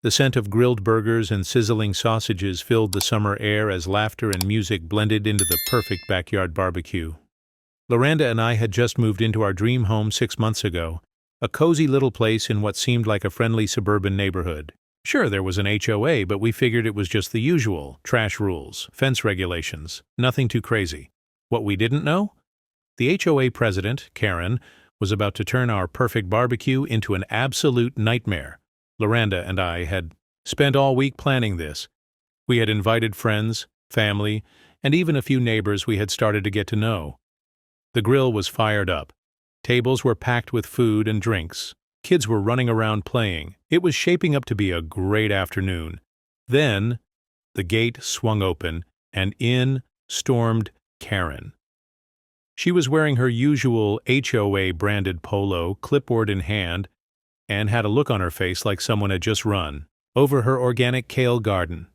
The scent of grilled burgers and sizzling sausages filled the summer air as laughter and music blended into the perfect backyard barbecue. Loranda and I had just moved into our dream home 6 months ago, a cozy little place in what seemed like a friendly suburban neighborhood. Sure, there was an HOA, but we figured it was just the usual trash rules, fence regulations, nothing too crazy. What we didn't know? The HOA president, Karen, was about to turn our perfect barbecue into an absolute nightmare. Loranda and I had spent all week planning this. We had invited friends, family, and even a few neighbors we had started to get to know. The grill was fired up. Tables were packed with food and drinks. Kids were running around playing. It was shaping up to be a great afternoon. Then, the gate swung open, and in stormed Karen. She was wearing her usual HOA-branded polo, clipboard in hand, and had a look on her face like someone had just run over her organic kale garden.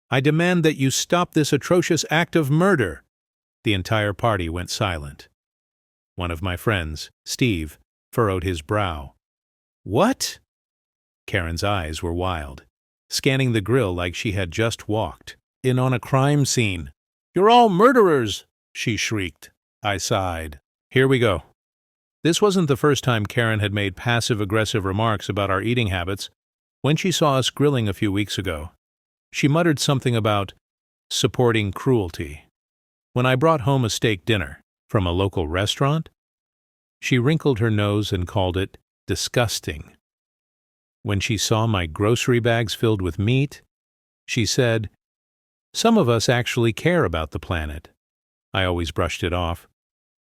"I demand that you stop this atrocious act of murder." The entire party went silent. One of my friends, Steve, furrowed his brow. "What?" Karen's eyes were wild, scanning the grill like she had just walked in on a crime scene. "You're all murderers!" she shrieked. I sighed. Here we go. This wasn't the first time Karen had made passive-aggressive remarks about our eating habits. When she saw us grilling a few weeks ago, she muttered something about supporting cruelty. When I brought home a steak dinner from a local restaurant, she wrinkled her nose and called it disgusting. When she saw my grocery bags filled with meat, she said, "Some of us actually care about the planet." I always brushed it off.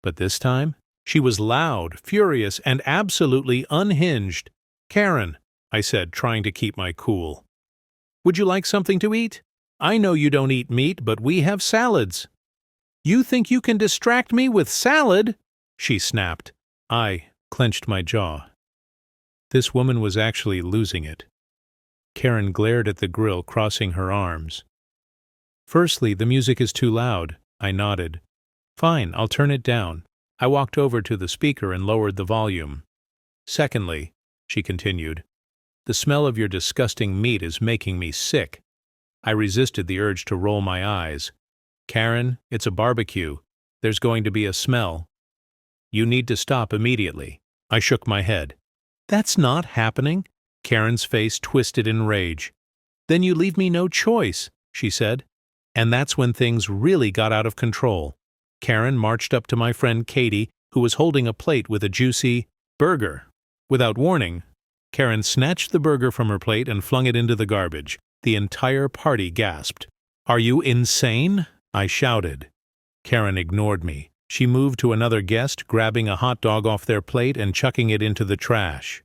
But this time, she was loud, furious, and absolutely unhinged. "Karen," I said, trying to keep my cool, "would you like something to eat? I know you don't eat meat, but we have salads." "You think you can distract me with salad?" she snapped. I clenched my jaw. This woman was actually losing it. Karen glared at the grill, crossing her arms. "Firstly, the music is too loud." I nodded. "Fine, I'll turn it down." I walked over to the speaker and lowered the volume. "Secondly," she continued, "the smell of your disgusting meat is making me sick." I resisted the urge to roll my eyes. "Karen, it's a barbecue. There's going to be a smell. You need to stop immediately." I shook my head. "That's not happening." Karen's face twisted in rage. "Then you leave me no choice," she said. And that's when things really got out of control. Karen marched up to my friend Katie, who was holding a plate with a juicy burger. Without warning, Karen snatched the burger from her plate and flung it into the garbage. The entire party gasped. "Are you insane?" I shouted. Karen ignored me. She moved to another guest, grabbing a hot dog off their plate and chucking it into the trash.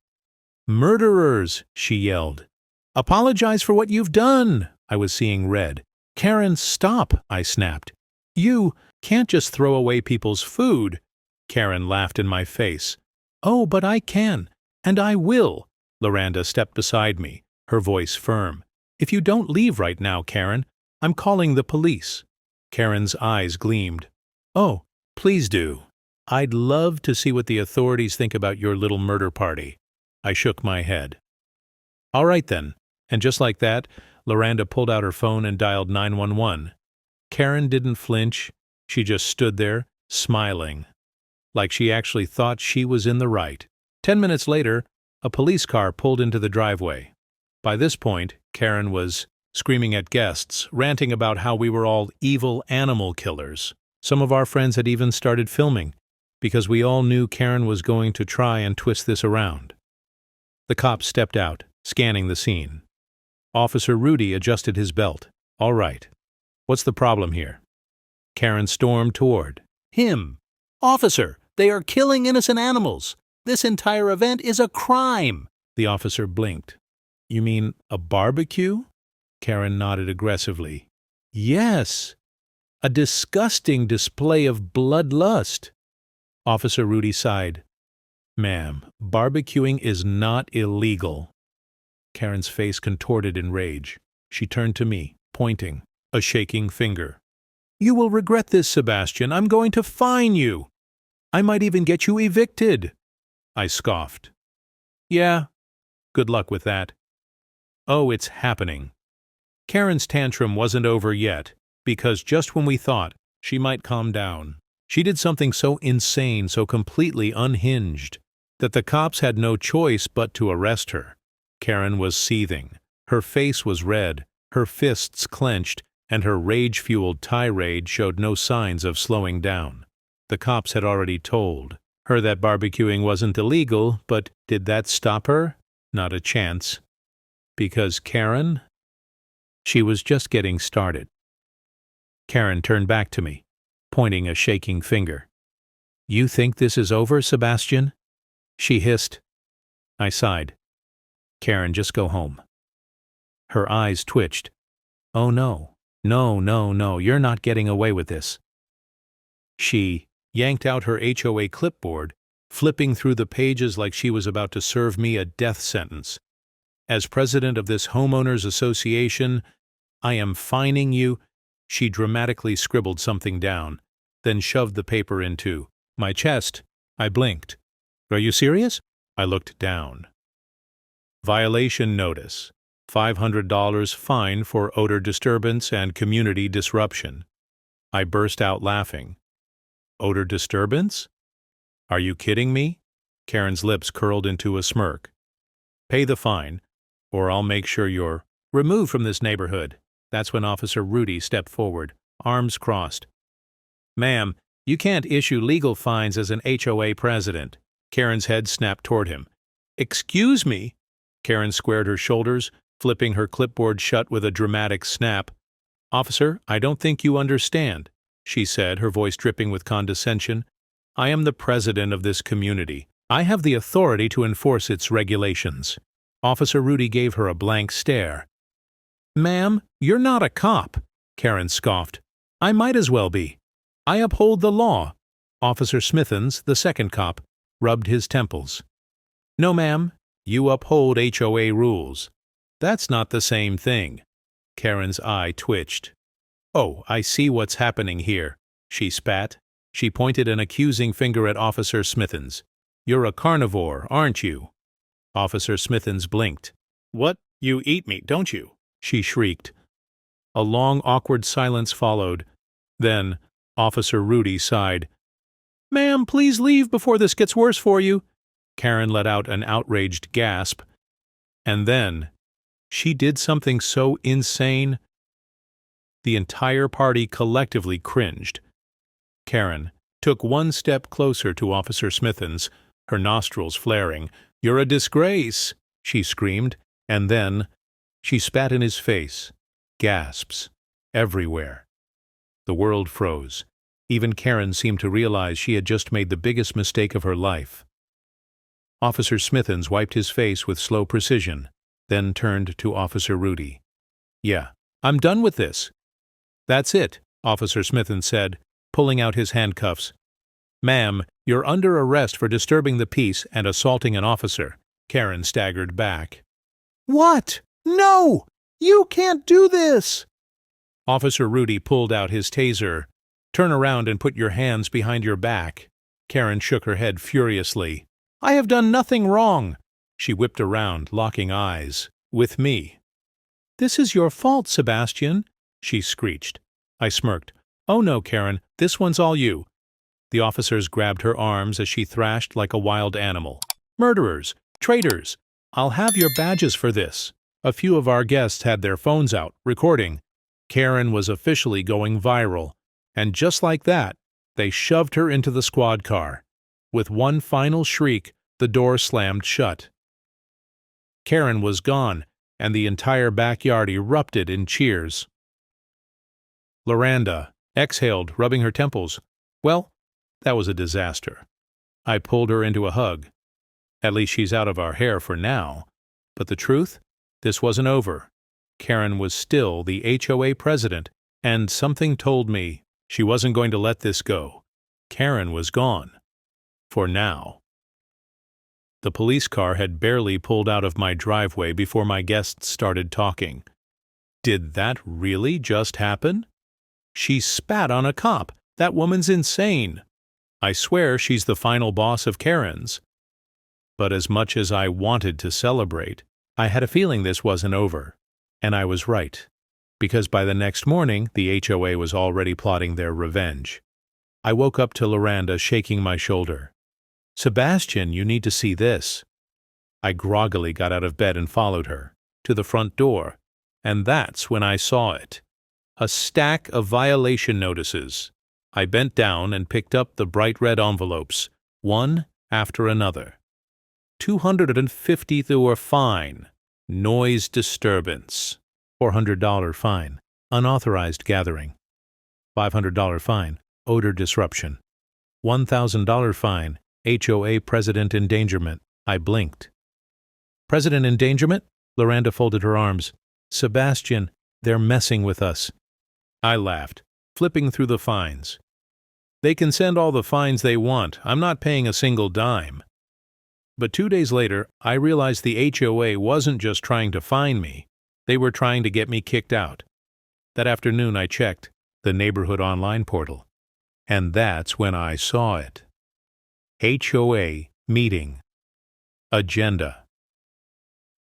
"Murderers!" she yelled. "Apologize for what you've done!" I was seeing red. "Karen, stop!" I snapped. "You can't just throw away people's food." Karen laughed in my face. "Oh, but I can, and I will." Loranda stepped beside me, her voice firm. "If you don't leave right now, Karen, I'm calling the police." Karen's eyes gleamed. "Oh, please do. I'd love to see what the authorities think about your little murder party." I shook my head. "All right then." And just like that, Loranda pulled out her phone and dialed 911. Karen didn't flinch. She just stood there, smiling, like she actually thought she was in the right. 10 minutes later, a police car pulled into the driveway. By this point, Karen was screaming at guests, ranting about how we were all evil animal killers. Some of our friends had even started filming, because we all knew Karen was going to try and twist this around. The cops stepped out, scanning the scene. Officer Rudy adjusted his belt. "All right. What's the problem here?" Karen stormed toward him. "Officer, they are killing innocent animals. This entire event is a crime." The officer blinked. "You mean a barbecue?" Karen nodded aggressively. "Yes. A disgusting display of bloodlust." Officer Rudy sighed. "Ma'am, barbecuing is not illegal." Karen's face contorted in rage. She turned to me, pointing, a shaking finger. "You will regret this, Sebastian. I'm going to fine you. I might even get you evicted." I scoffed. "Yeah, good luck with that." Oh, it's happening. Karen's tantrum wasn't over yet, because just when we thought she might calm down, she did something so insane, so completely unhinged, that the cops had no choice but to arrest her. Karen was seething. Her face was red, her fists clenched, and her rage-fueled tirade showed no signs of slowing down. The cops had already told her that barbecuing wasn't illegal, but did that stop her? Not a chance. Because Karen? She was just getting started. Karen turned back to me, pointing a shaking finger. "You think this is over, Sebastian?" She hissed. I sighed. "Karen, just go home." Her eyes twitched. "Oh no, no, you're not getting away with this." She yanked out her HOA clipboard, flipping through the pages like she was about to serve me a death sentence. "As president of this homeowners association, I am fining you." She dramatically scribbled something down, then shoved the paper into my chest. I blinked. "Are you serious?" I looked down. "Violation notice. $500 fine for odor disturbance and community disruption." I burst out laughing. "Odor disturbance? Are you kidding me?" Karen's lips curled into a smirk. "Pay the fine, or I'll make sure you're removed from this neighborhood." That's when Officer Rudy stepped forward, arms crossed. "Ma'am, you can't issue legal fines as an HOA president." Karen's head snapped toward him. "Excuse me?" Karen squared her shoulders, flipping her clipboard shut with a dramatic snap. "Officer, I don't think you understand," she said, her voice dripping with condescension. "I am the president of this community. I have the authority to enforce its regulations." Officer Rudy gave her a blank stare. "Ma'am, you're not a cop," Karen scoffed. "I might as well be. I uphold the law." Officer Smithens, the second cop, rubbed his temples. "No, ma'am, you uphold HOA rules." "That's not the same thing." Karen's eye twitched. "Oh, I see what's happening here," she spat. She pointed an accusing finger at Officer Smithens. "You're a carnivore, aren't you?" Officer Smithens blinked. "What? You eat meat, don't you?" she shrieked. A long, awkward silence followed. Then Officer Rudy sighed. "Ma'am, please leave before this gets worse for you." Karen let out an outraged gasp. And then she did something so insane. The entire party collectively cringed. Karen took one step closer to Officer Smithens, her nostrils flaring. "You're a disgrace," she screamed, and then she spat in his face. Gasps everywhere. The world froze. Even Karen seemed to realize she had just made the biggest mistake of her life. Officer Smithens wiped his face with slow precision, then turned to Officer Rudy. "Yeah, I'm done with this." "That's it," Officer Smithens said, pulling out his handcuffs. "Ma'am, you're under arrest for disturbing the peace and assaulting an officer." Karen staggered back. "What? No! You can't do this!" Officer Rudy pulled out his taser. "Turn around and put your hands behind your back." Karen shook her head furiously. "I have done nothing wrong." She whipped around, locking eyes with me. "This is your fault, Sebastian," she screeched. I smirked. "Oh no, Karen, this one's all you." The officers grabbed her arms as she thrashed like a wild animal. "Murderers! Traitors! I'll have your badges for this." A few of our guests had their phones out, recording. Karen was officially going viral. And just like that, they shoved her into the squad car. With one final shriek, the door slammed shut. Karen was gone, and the entire backyard erupted in cheers. Loranda exhaled, rubbing her temples. Well, that was a disaster. I pulled her into a hug. At least she's out of our hair for now. But the truth? This wasn't over. Karen was still the HOA president, and something told me she wasn't going to let this go. Karen was gone. For now. The police car had barely pulled out of my driveway before my guests started talking. Did that really just happen? She spat on a cop. That woman's insane. I swear she's the final boss of Karen's. But as much as I wanted to celebrate, I had a feeling this wasn't over, and I was right, because by the next morning the HOA was already plotting their revenge. I woke up to Loranda shaking my shoulder. "Sebastian, you need to see this." I groggily got out of bed and followed her to the front door, and that's when I saw it. A stack of violation notices. I bent down and picked up the bright red envelopes, one after another. $250 fine, noise disturbance, $400 fine, unauthorized gathering, $500 fine, odor disruption, $1,000 fine, HOA president endangerment. I blinked. "President endangerment?" Loranda folded her arms. "Sebastian, they're messing with us." I laughed, flipping through the fines. "They can send all the fines they want. I'm not paying a single dime." But 2 days later, I realized the HOA wasn't just trying to fine me. They were trying to get me kicked out. That afternoon I checked the neighborhood online portal, and that's when I saw it. HOA meeting. Agenda.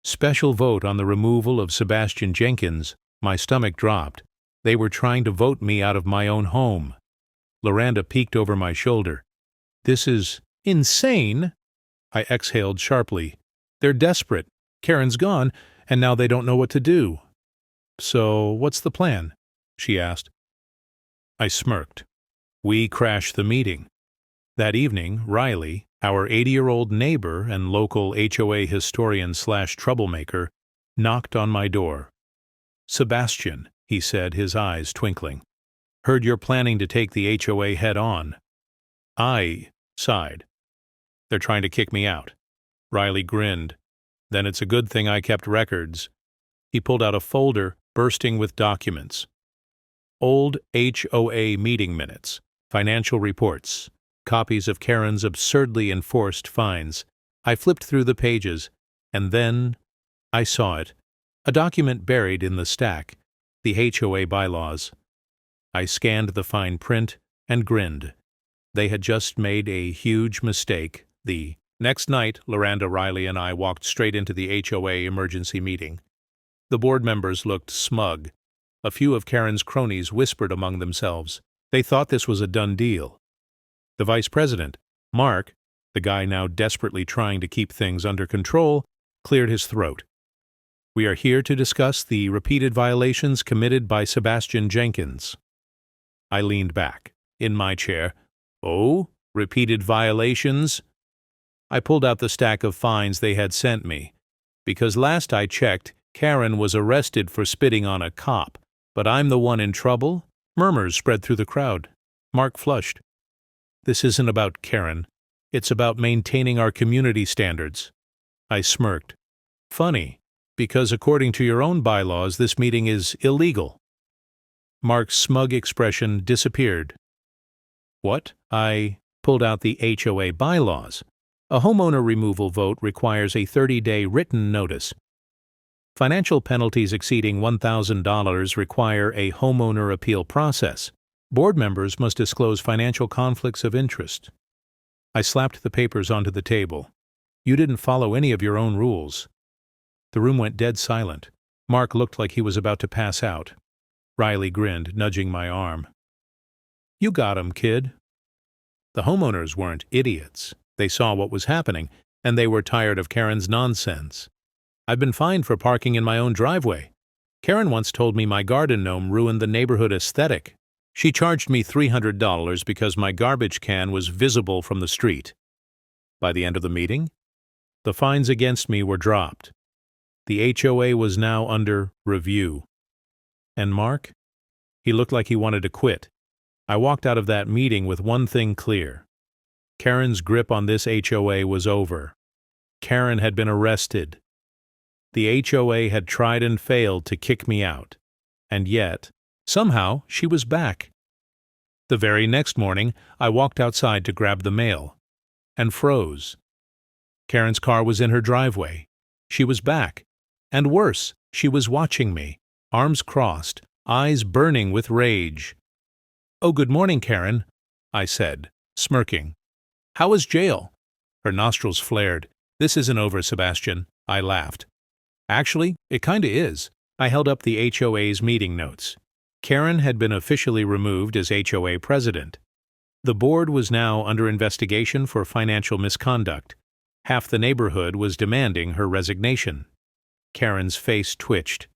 Special vote on the removal of Sebastian Jenkins. My stomach dropped. They were trying to vote me out of my own home. Loranda peeked over my shoulder. "This is insane." I exhaled sharply. "They're desperate. Karen's gone, and now they don't know what to do." "So, what's the plan?" she asked. I smirked. We crashed the meeting. That evening, Riley, our 80-year-old neighbor and local HOA historian/troublemaker, knocked on my door. "Sebastian," he said, his eyes twinkling. "Heard you're planning to take the HOA head-on." I sighed. "They're trying to kick me out." Riley grinned. "Then it's a good thing I kept records." He pulled out a folder bursting with documents. Old HOA meeting minutes, financial reports, copies of Karen's absurdly enforced fines. I flipped through the pages, and then I saw it. A document buried in the stack, the HOA bylaws. I scanned the fine print and grinned. They had just made a huge mistake. The next night, Loranda, Riley, and I walked straight into the HOA emergency meeting. The board members looked smug. A few of Karen's cronies whispered among themselves. They thought this was a done deal. The vice president, Mark, the guy now desperately trying to keep things under control, cleared his throat. "We are here to discuss the repeated violations committed by Sebastian Jenkins." I leaned back in my chair. "Oh, repeated violations?" I pulled out the stack of fines they had sent me, because last I checked, Karen was arrested for spitting on a cop. But I'm the one in trouble? Murmurs spread through the crowd. Mark flushed. "This isn't about Karen. It's about maintaining our community standards." I smirked. "Funny, because according to your own bylaws, this meeting is illegal." Mark's smug expression disappeared. "What?" I pulled out the HOA bylaws. A homeowner removal vote requires a 30-day written notice. Financial penalties exceeding $1,000 require a homeowner appeal process. Board members must disclose financial conflicts of interest. I slapped the papers onto the table. "You didn't follow any of your own rules." The room went dead silent. Mark looked like he was about to pass out. Riley grinned, nudging my arm. "You got 'em, kid." The homeowners weren't idiots. They saw what was happening, and they were tired of Karen's nonsense. "I've been fined for parking in my own driveway. Karen once told me my garden gnome ruined the neighborhood aesthetic. She charged me $300 because my garbage can was visible from the street." By the end of the meeting, the fines against me were dropped. The HOA was now under review. And Mark? He looked like he wanted to quit. I walked out of that meeting with one thing clear. Karen's grip on this HOA was over. Karen had been arrested. The HOA had tried and failed to kick me out. And yet, somehow, she was back. The very next morning, I walked outside to grab the mail, and froze. Karen's car was in her driveway. She was back. And worse, she was watching me, arms crossed, eyes burning with rage. "Oh, good morning, Karen," I said, smirking. "How was jail?" Her nostrils flared. "This isn't over, Sebastian." I laughed. Actually, it kinda is. I held up the HOA's meeting notes. Karen had been officially removed as HOA president. The board was now under investigation for financial misconduct. Half the neighborhood was demanding her resignation. Karen's face twitched.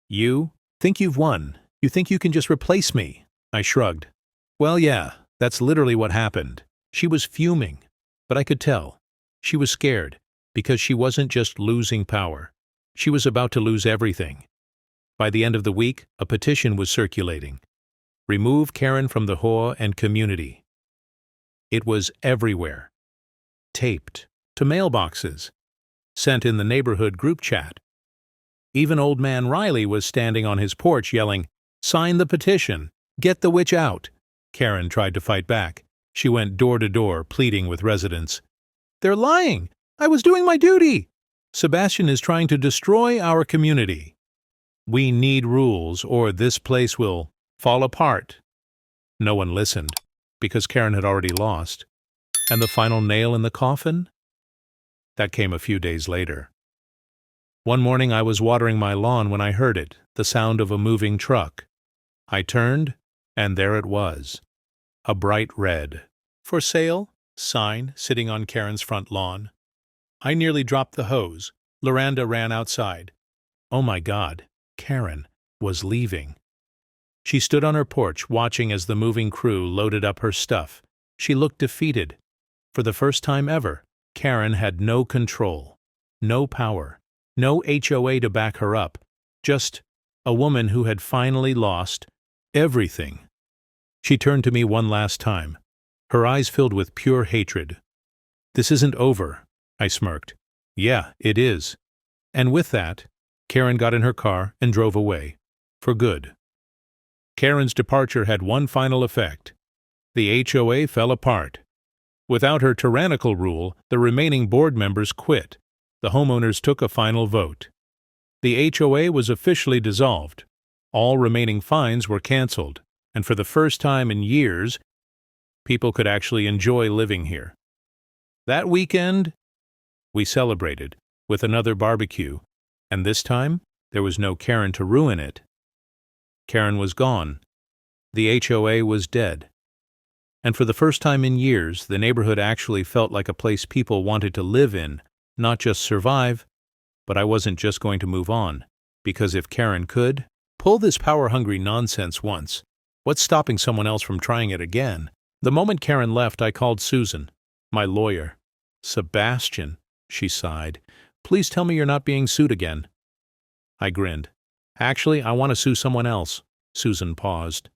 You think you've won? You think you can just replace me? I shrugged. Well, yeah, that's literally what happened. She was fuming, but I could tell. She was scared, because she wasn't just losing power. She was about to lose everything. By the end of the week, a petition was circulating. Remove Karen from the HOA and community. It was everywhere. Taped to mailboxes. Sent in the neighborhood group chat. Even old man Riley was standing on his porch yelling, "Sign the petition! Get the witch out!" Karen tried to fight back. She went door to door, pleading with residents. "They're lying! I was doing my duty! Sebastian is trying to destroy our community. We need rules, or this place will fall apart." No one listened, because Karen had already lost. And the final nail in the coffin? That came a few days later. One morning I was watering my lawn when I heard it, the sound of a moving truck. I turned, and there it was. A bright red "For sale" sign sitting on Karen's front lawn. I nearly dropped the hose. Loranda ran outside. Oh my God, Karen was leaving. She stood on her porch watching as the moving crew loaded up her stuff. She looked defeated. For the first time ever, Karen had no control, no power, no HOA to back her up, just a woman who had finally lost everything. She turned to me one last time, her eyes filled with pure hatred. "This isn't over," I smirked. "Yeah, it is." And with that, Karen got in her car and drove away. For good. Karen's departure had one final effect. The HOA fell apart. Without her tyrannical rule, the remaining board members quit. The homeowners took a final vote. The HOA was officially dissolved. All remaining fines were canceled, and for the first time in years, people could actually enjoy living here. That weekend, we celebrated with another barbecue, and this time, there was no Karen to ruin it. Karen was gone. The HOA was dead. And for the first time in years, the neighborhood actually felt like a place people wanted to live in, not just survive. But I wasn't just going to move on, because if Karen could pull this power-hungry nonsense once, what's stopping someone else from trying it again? The moment Karen left, I called Susan, my lawyer. "Sebastian," she sighed, "please tell me you're not being sued again." I grinned. "Actually, I want to sue someone else." Susan paused.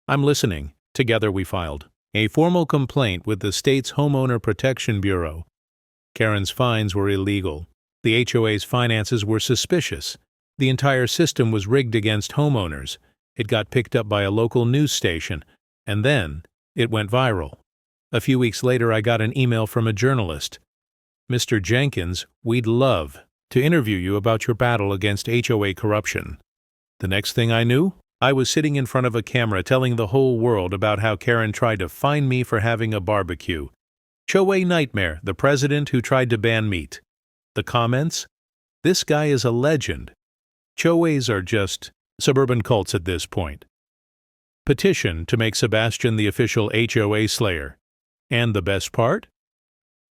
"I'm listening." Together we filed a formal complaint with the state's Homeowner Protection Bureau. Karen's fines were illegal. The HOA's finances were suspicious. The entire system was rigged against homeowners. It got picked up by a local news station, and then it went viral. A few weeks later, I got an email from a journalist. "Mr. Jenkins, we'd love to interview you about your battle against HOA corruption." The next thing I knew, I was sitting in front of a camera telling the whole world about how Karen tried to fine me for having a barbecue. HOA nightmare, the president who tried to ban meat. The comments? This guy is a legend. HOAs are just suburban cults at this point. Petition to make Sebastian the official HOA slayer. And the best part?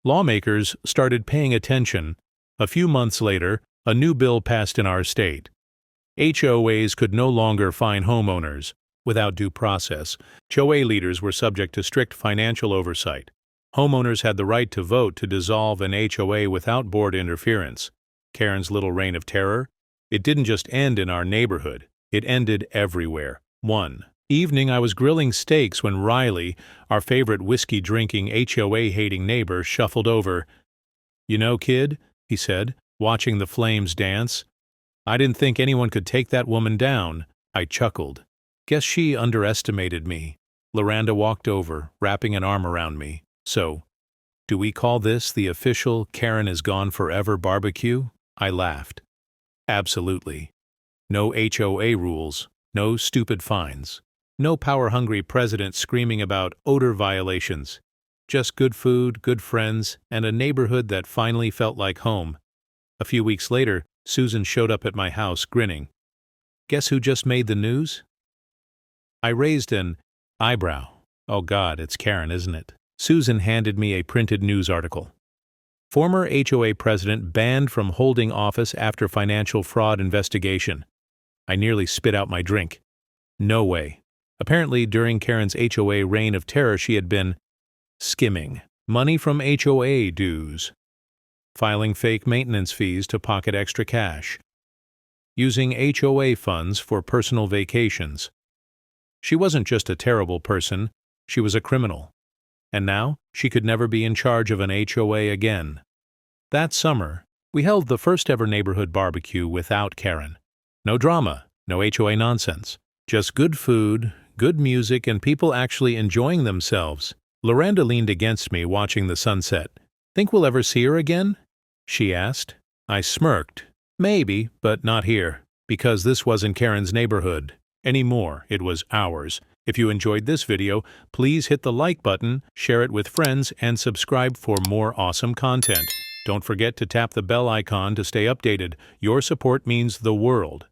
Lawmakers started paying attention. A few months later, a new bill passed in our state. HOAs could no longer fine homeowners. Without due process, HOA leaders were subject to strict financial oversight. Homeowners had the right to vote to dissolve an HOA without board interference. Karen's little reign of terror? It didn't just end in our neighborhood. It ended everywhere. One evening I was grilling steaks when Riley, our favorite whiskey-drinking, HOA-hating neighbor, shuffled over. "You know, kid," he said, watching the flames dance, "I didn't think anyone could take that woman down." I chuckled. Guess she underestimated me. Loranda walked over, wrapping an arm around me. "So, do we call this the official Karen is gone forever barbecue?" I laughed. "Absolutely. No HOA rules, no stupid fines, no power-hungry president screaming about odor violations. Just good food, good friends, and a neighborhood that finally felt like home. A few weeks later, Susan showed up at my house grinning. Guess who just made the news? I raised an eyebrow. Oh God, it's Karen, isn't it? Susan handed me a printed news article. Former HOA president banned from holding office after financial fraud investigation. I nearly spit out my drink. No way. Apparently, during Karen's HOA reign of terror, she had been skimming money from HOA dues, filing fake maintenance fees to pocket extra cash, using HOA funds for personal vacations. She wasn't just a terrible person, she was a criminal. And now, she could never be in charge of an HOA again. That summer, we held the first ever neighborhood barbecue without Karen. No drama, no HOA nonsense. Just good food, good music, and people actually enjoying themselves. Loranda leaned against me watching the sunset. Think we'll ever see her again? She asked. I smirked. Maybe, but not here. Because this wasn't Karen's neighborhood. Anymore, it was ours. If you enjoyed this video, please hit the like button, share it with friends, and subscribe for more awesome content. Don't forget to tap the bell icon to stay updated. Your support means the world.